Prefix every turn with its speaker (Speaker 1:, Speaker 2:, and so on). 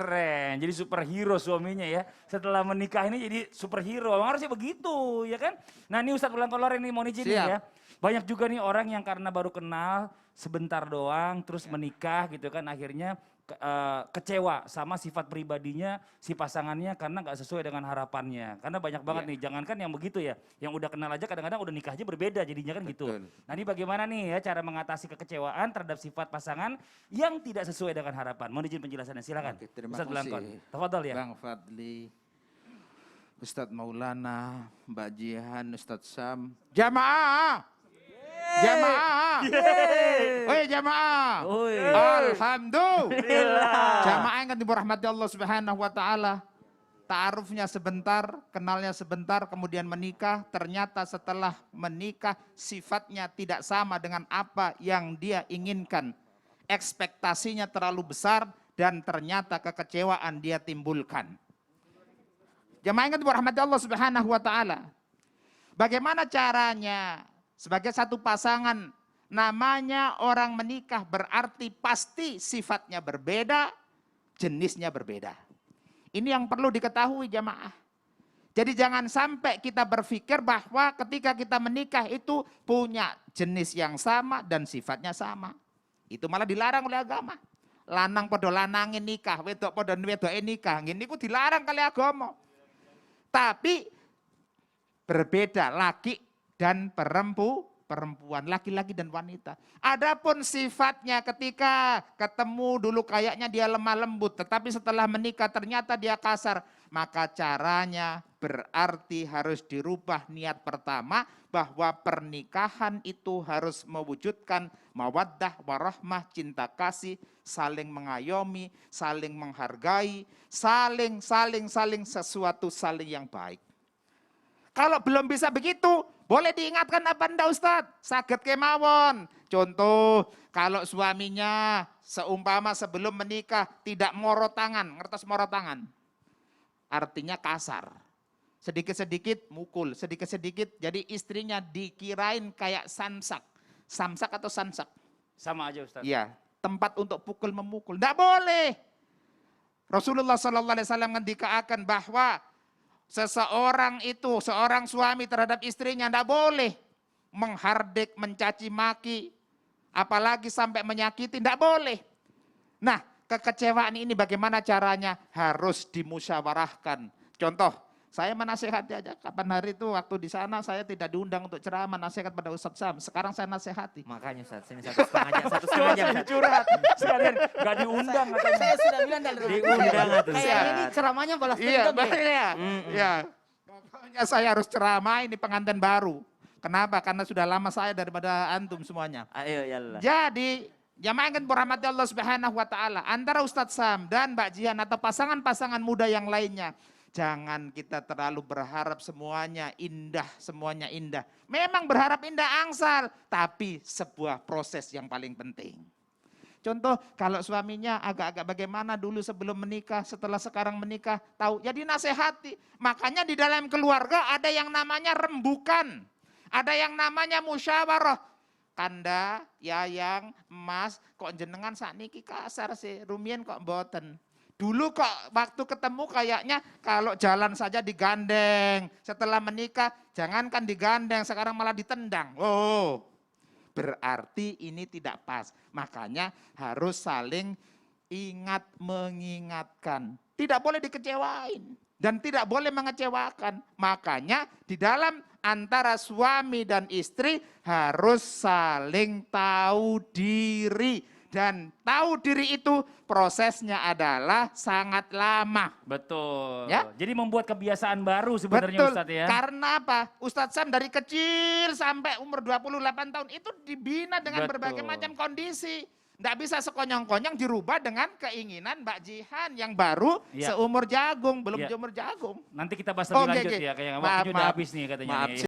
Speaker 1: Keren, jadi superhero suaminya ya. Setelah menikah ini jadi superhero, emang harusnya begitu ya kan. Nah ini Ustadz Ulang Kolor ini mau izin nih ya. Banyak juga nih orang yang karena baru kenal sebentar doang terus menikah gitu kan akhirnya kecewa sama sifat pribadinya si pasangannya karena nggak sesuai dengan harapannya. Karena banyak banget nih, jangankan yang begitu ya, yang udah kenal aja kadang-kadang udah nikah aja berbeda jadinya kan gitu. Nah ini bagaimana nih ya cara mengatasi kekecewaan terhadap sifat pasangan yang tidak sesuai dengan harapan. Mohon izin penjelasannya, silakan.
Speaker 2: Oke, terima
Speaker 1: Ustadz Blangkon.
Speaker 2: kasih.
Speaker 1: Tafadhol ya.
Speaker 2: Bang Fadli, Ustadz Maulana, Mbak Jihan, Ustadz Sam. Jamaah! Jamaah! Oh ya jamaah! Alhamdulillah! Jamaah yang dirahmati Allah Subhanahu wa Ta'ala. Ta'arufnya sebentar, kenalnya sebentar, kemudian menikah. Ternyata setelah menikah sifatnya tidak sama dengan apa yang dia inginkan. Ekspektasinya terlalu besar dan ternyata kekecewaan dia timbulkan. Jamaah yang dirahmati Allah Subhanahu wa Ta'ala. Bagaimana caranya? Sebagai satu pasangan, namanya orang menikah berarti pasti sifatnya berbeda, jenisnya berbeda. Ini yang perlu diketahui jamaah. Jadi jangan sampai kita berpikir bahwa ketika kita menikah itu punya jenis yang sama dan sifatnya sama. Itu malah dilarang oleh agama. Lanang podo lanangin nikah, wedok podo wedoke nikah. Ini ku dilarang kali agama. Tapi berbeda laki dan perempuan, laki-laki dan wanita. Adapun sifatnya ketika ketemu dulu kayaknya dia lemah lembut, tetapi setelah menikah ternyata dia kasar. Maka caranya berarti harus dirubah niat pertama bahwa pernikahan itu harus mewujudkan mawaddah warahmah, cinta kasih, saling mengayomi, saling menghargai, saling sesuatu saling yang baik. Kalau belum bisa begitu, boleh diingatkan apa enggak Ustadz? Saged kemawon. Contoh, kalau suaminya seumpama sebelum menikah tidak moro tangan, ngertos moro tangan? Artinya kasar. Sedikit-sedikit mukul, sedikit-sedikit jadi istrinya dikirain kayak samsak. Samsak atau sansak?
Speaker 1: Sama aja Ustadz.
Speaker 2: Iya, tempat untuk pukul memukul. Enggak boleh. Rasulullah SAW ngendikaaken bahwa seseorang itu, seorang suami terhadap istrinya tidak boleh menghardik, mencaci maki, apalagi sampai menyakiti, tidak boleh. Nah, kekecewaan ini bagaimana caranya? Harus dimusyawarahkan. Contoh, saya menasehati aja, kapan hari itu waktu di sana saya tidak diundang untuk ceramah nasihat pada Ustadz Sam. Sekarang saya nasihati.
Speaker 3: Makanya Ustadz, ini satu setengah jam.
Speaker 1: Curhat, sekalian gak diundang.
Speaker 3: Saya sudah bilang dari
Speaker 1: diundang.
Speaker 3: Kayak ini ceramahnya balas dendam.
Speaker 2: Iya. Pokoknya saya harus ceramah, ini pengantin baru. Kenapa? Karena sudah lama saya daripada antum semuanya.
Speaker 3: Ayo yallah.
Speaker 2: Jadi, jamaah yang dirahmati Allah Subhanahu wa Ta'ala, antara Ustadz Sam dan Mbak Jihan atau pasangan-pasangan muda yang lainnya, jangan kita terlalu berharap semuanya indah. Memang berharap indah angsal, tapi sebuah proses yang paling penting. Contoh, kalau suaminya agak-agak bagaimana dulu sebelum menikah, setelah sekarang menikah, tahu, ya dinasehati. Makanya di dalam keluarga ada yang namanya rembukan, ada yang namanya musyawarah. Kanda, yayang, emas, kok jenengan sakniki kasar sih, rumien kok mboten. Dulu kok waktu ketemu kayaknya kalau jalan saja digandeng. Setelah menikah jangankan digandeng, sekarang malah ditendang. Oh, berarti ini tidak pas. Makanya harus saling ingat mengingatkan. Tidak boleh dikecewain dan tidak boleh mengecewakan. Makanya di dalam antara suami dan istri harus saling tahu diri. Dan tahu diri itu prosesnya adalah sangat lama.
Speaker 1: Betul.
Speaker 2: Ya?
Speaker 1: Jadi membuat kebiasaan baru sebenarnya Ustadz ya.
Speaker 2: Karena apa? Ustadz Sam dari kecil sampai umur 28 tahun itu dibina dengan berbagai macam kondisi. Nggak bisa sekonyong-konyong dirubah dengan keinginan Mbak Jihan yang baru seumur jagung, belum seumur jagung.
Speaker 1: Nanti kita bahas lebih lanjut ya, kayak waktunya udah habis nih katanya.
Speaker 2: Maaf.